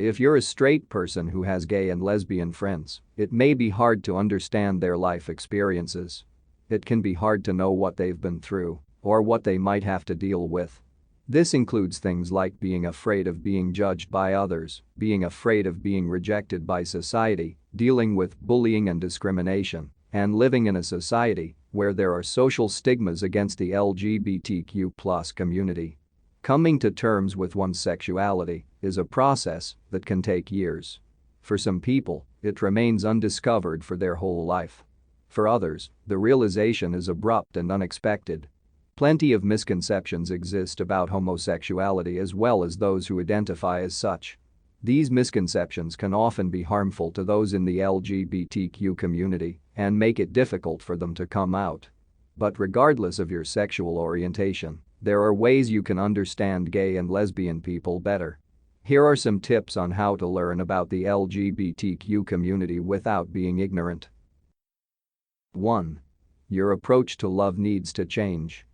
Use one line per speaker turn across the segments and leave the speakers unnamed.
If you're a straight person who has gay and lesbian friends, it may be hard to understand their life experiences. It can be hard to know what they've been through or what they might have to deal with. This includes things like being afraid of being judged by others, being afraid of being rejected by society, dealing with bullying and discrimination, and living in a society where there are social stigmas against the LGBTQ+ community. Coming to terms with one's sexuality is a process that can take years. For some people, it remains undiscovered for their whole life. For others, the realization is abrupt and unexpected. Plenty of misconceptions exist about homosexuality as well as those who identify as such. These misconceptions can often be harmful to those in the LGBTQ community and make it difficult for them to come out. But regardless of your sexual orientation, there are ways you can understand gay and lesbian people better. Here are some tips on how to learn about the LGBTQ community without being ignorant. 1. Your approach to love needs to change.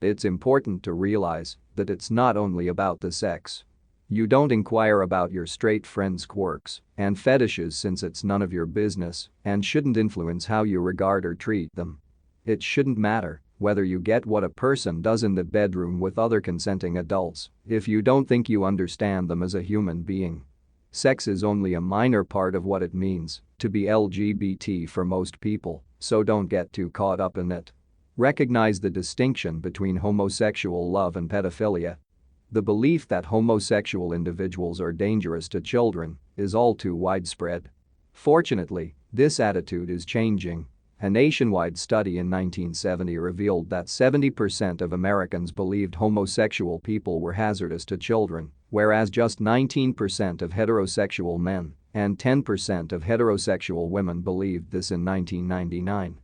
It's important to realize that it's not only about the sex. You don't inquire about your straight friends' quirks and fetishes since it's none of your business and shouldn't influence how you regard or treat them. It shouldn't matter whether you get what a person does in the bedroom with other consenting adults if you don't think you understand them as a human being. Sex is only a minor part of what it means to be LGBT for most people, so don't get too caught up in it. Recognize the distinction between homosexual love and pedophilia. The belief that homosexual individuals are dangerous to children is all too widespread. Fortunately, this attitude is changing. A nationwide study in 1970 revealed that 70% of Americans believed homosexual people were hazardous to children, whereas just 19% of heterosexual men and 10% of heterosexual women believed this in 1999.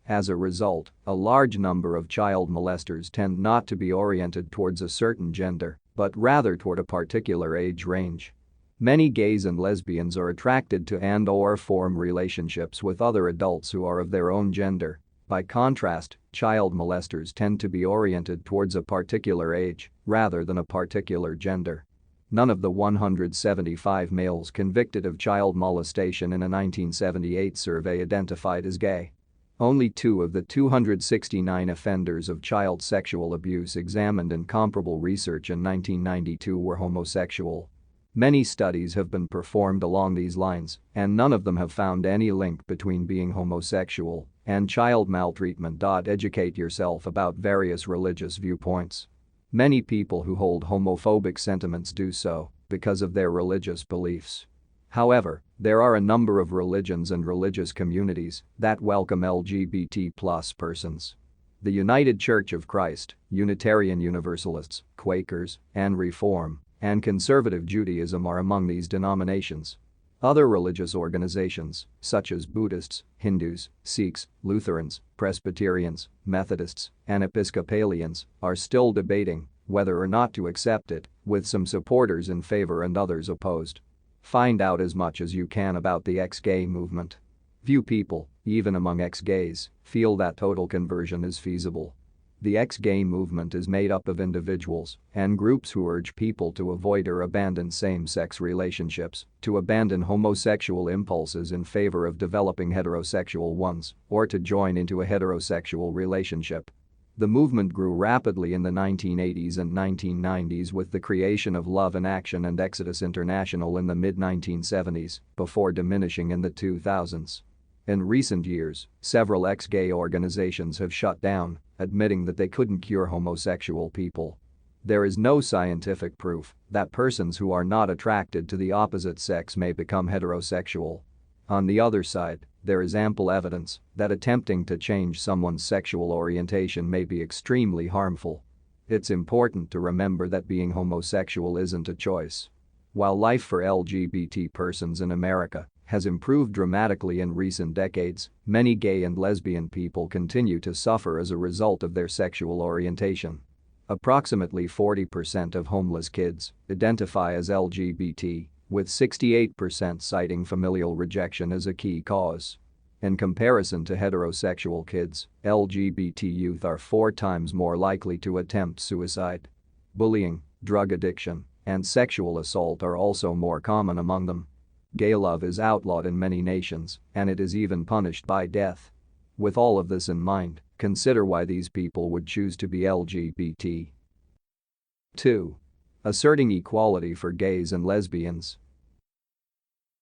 As a result, a large number of child molesters tend not to be oriented towards a certain gender, but rather toward a particular age range. Many gays and lesbians are attracted to and/or form relationships with other adults who are of their own gender. By contrast, child molesters tend to be oriented towards a particular age rather than a particular gender. None of the 175 males convicted of child molestation in a 1978 survey identified as gay. Only 2 of the 269 offenders of child sexual abuse examined in comparable research in 1992 were homosexual. Many studies have been performed along these lines, and none of them have found any link between being homosexual and child maltreatment. Educate yourself about various religious viewpoints. Many people who hold homophobic sentiments do so because of their religious beliefs. However, there are a number of religions and religious communities that welcome LGBT+ persons. The United Church of Christ, Unitarian Universalists, Quakers, and Reform and Conservative Judaism are among these denominations. Other religious organizations, such as Buddhists, Hindus, Sikhs, Lutherans, Presbyterians, Methodists, and Episcopalians, are still debating whether or not to accept it, with some supporters in favor and others opposed. Find out as much as you can about the ex-gay movement. Few people, even among ex-gays, feel that total conversion is feasible. The ex-gay movement is made up of individuals and groups who urge people to avoid or abandon same-sex relationships, to abandon homosexual impulses in favor of developing heterosexual ones, or to join into a heterosexual relationship. The movement grew rapidly in the 1980s and 1990s with the creation of Love in Action and Exodus International in the mid-1970s, before diminishing in the 2000s. In recent years, several ex-gay organizations have shut down, admitting that they couldn't cure homosexual people. There is no scientific proof that persons who are not attracted to the opposite sex may become heterosexual. On the other side, there is ample evidence that attempting to change someone's sexual orientation may be extremely harmful. It's important to remember that being homosexual isn't a choice. While life for LGBT persons in America has improved dramatically in recent decades, many gay and lesbian people continue to suffer as a result of their sexual orientation. Approximately 40% of homeless kids identify as LGBT, with 68% citing familial rejection as a key cause. In comparison to heterosexual kids, LGBT youth are 4 times more likely to attempt suicide. Bullying, drug addiction, and sexual assault are also more common among them. Gay love is outlawed in many nations, and it is even punished by death. With all of this in mind, consider why these people would choose to be LGBT. 2. Asserting equality for gays and lesbians.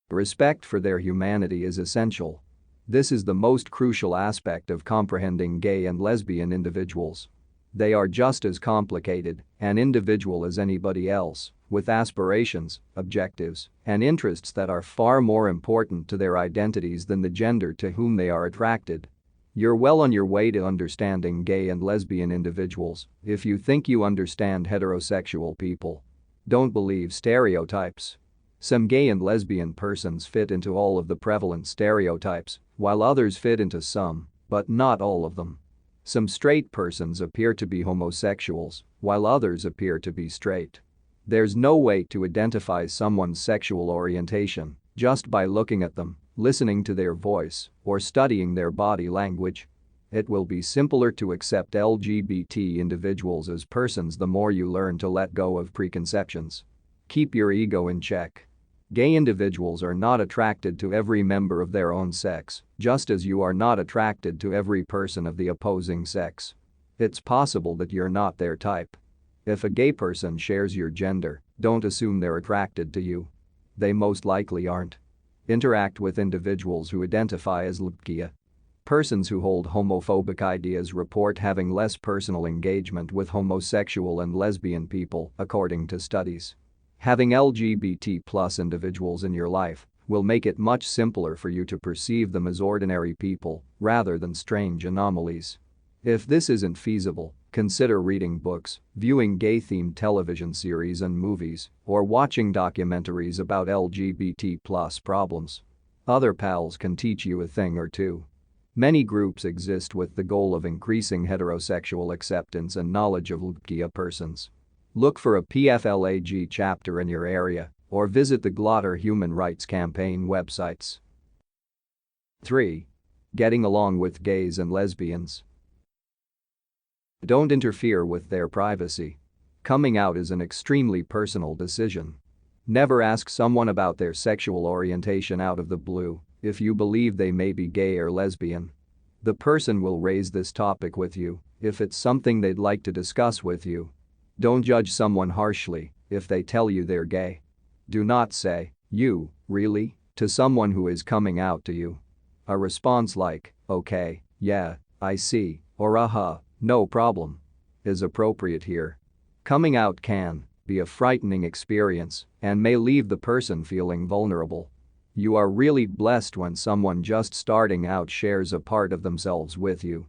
Respect for their humanity is essential. This is the most crucial aspect of comprehending gay and lesbian individuals. They are just as complicated an individual as anybody else, with aspirations, objectives, and interests that are far more important to their identities than the gender to whom they are attracted. You're well on your way to understanding gay and lesbian individuals if you think you understand heterosexual people. Don't believe stereotypes. Some gay and lesbian persons fit into all of the prevalent stereotypes, while others fit into some, but not all of them. Some straight persons appear to be homosexuals, while others appear to be straight. There's no way to identify someone's sexual orientation just by looking at them, listening to their voice, or studying their body language. It will be simpler to accept LGBT individuals as persons the more you learn to let go of preconceptions. Keep your ego in check. Gay individuals are not attracted to every member of their own sex, just as you are not attracted to every person of the opposing sex. It's possible that you're not their type. If a gay person shares your gender, don't assume they're attracted to you. They most likely aren't. Interact with individuals who identify as LGBTQ. Persons who hold homophobic ideas report having less personal engagement with homosexual and lesbian people, according to studies. Having LGBT+ individuals in your life will make it much simpler for you to perceive them as ordinary people rather than strange anomalies. If this isn't feasible, consider reading books, viewing gay-themed television series and movies, or watching documentaries about LGBT+ problems. Other pals can teach you a thing or two. Many groups exist with the goal of increasing heterosexual acceptance and knowledge of LGBTQ persons. Look for a PFLAG chapter in your area or visit the Glotter Human Rights Campaign websites. 3. Getting along with gays and lesbians. Don't interfere with their privacy. Coming out is an extremely personal decision. Never ask someone about their sexual orientation out of the blue if you believe they may be gay or lesbian. The person will raise this topic with you if it's something they'd like to discuss with you. Don't judge someone harshly if they tell you they're gay. Do not say, "You, really?" to someone who is coming out to you. A response like, "Okay, yeah, I see," or no problem," is appropriate here. Coming out can be a frightening experience and may leave the person feeling vulnerable. You are really blessed when someone just starting out shares a part of themselves with you.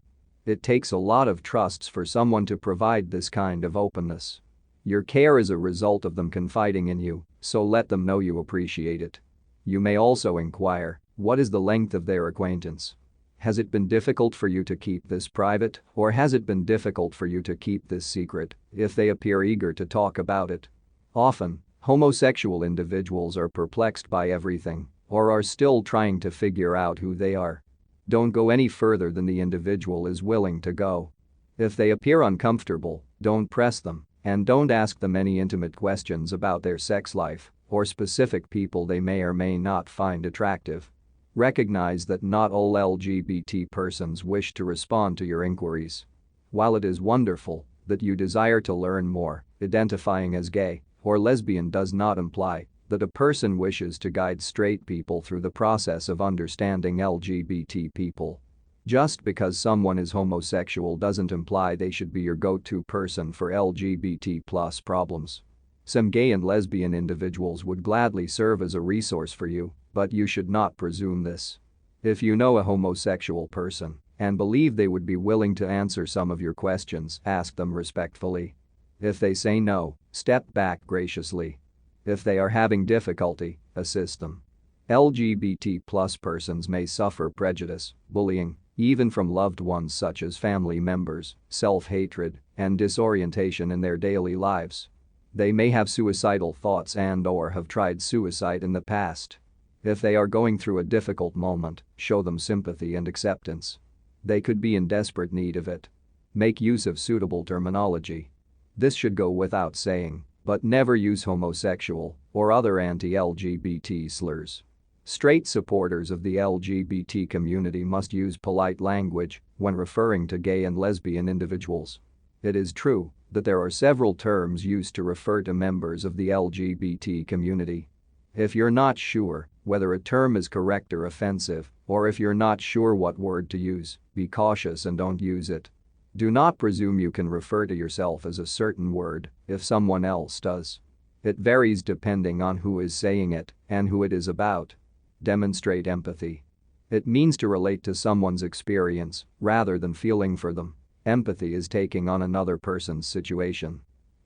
It takes a lot of trust for someone to provide this kind of openness. Your care is a result of them confiding in you, so let them know you appreciate it. You may also inquire, what is the length of their acquaintance? Has it been difficult for you to keep this private, or has it been difficult for you to keep this secret if they appear eager to talk about it? Often, homosexual individuals are perplexed by everything or are still trying to figure out who they are. Don't go any further than the individual is willing to go. If they appear uncomfortable, don't press them, and don't ask them any intimate questions about their sex life or specific people they may or may not find attractive. Recognize that not all LGBT persons wish to respond to your inquiries. While it is wonderful that you desire to learn more, identifying as gay or lesbian does not imply that a person wishes to guide straight people through the process of understanding LGBT people. Just because someone is homosexual doesn't imply they should be your go-to person for LGBT+ problems. Some gay and lesbian individuals would gladly serve as a resource for you, but you should not presume this. If you know a homosexual person and believe they would be willing to answer some of your questions, ask them respectfully. If they say no, step back graciously. If they are having difficulty, assist them. LGBT+ persons may suffer prejudice, bullying, even from loved ones such as family members, self-hatred, and disorientation in their daily lives. They may have suicidal thoughts and/or have tried suicide in the past. If they are going through a difficult moment, show them sympathy and acceptance. They could be in desperate need of it. Make use of suitable terminology. This should go without saying, But never use homosexual or other anti-LGBT slurs. Straight supporters of the LGBT community must use polite language when referring to gay and lesbian individuals. It is true that there are several terms used to refer to members of the LGBT community. If you're not sure whether a term is correct or offensive, or if you're not sure what word to use, be cautious and don't use it. Do not presume you can refer to yourself as a certain word if someone else does. It varies depending on who is saying it and who it is about. Demonstrate empathy. It means to relate to someone's experience rather than feeling for them. Empathy is taking on another person's situation.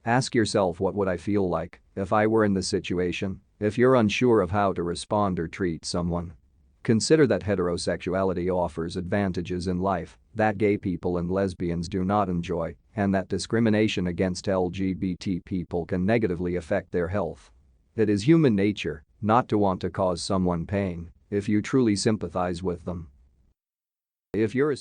Ask yourself, what would I feel like if I were in the situation? If you're unsure of how to respond or treat someone, consider that heterosexuality offers advantages in life that gay people and lesbians do not enjoy, and that discrimination against LGBT people can negatively affect their health. It is human nature not to want to cause someone pain if you truly sympathize with them. If you're a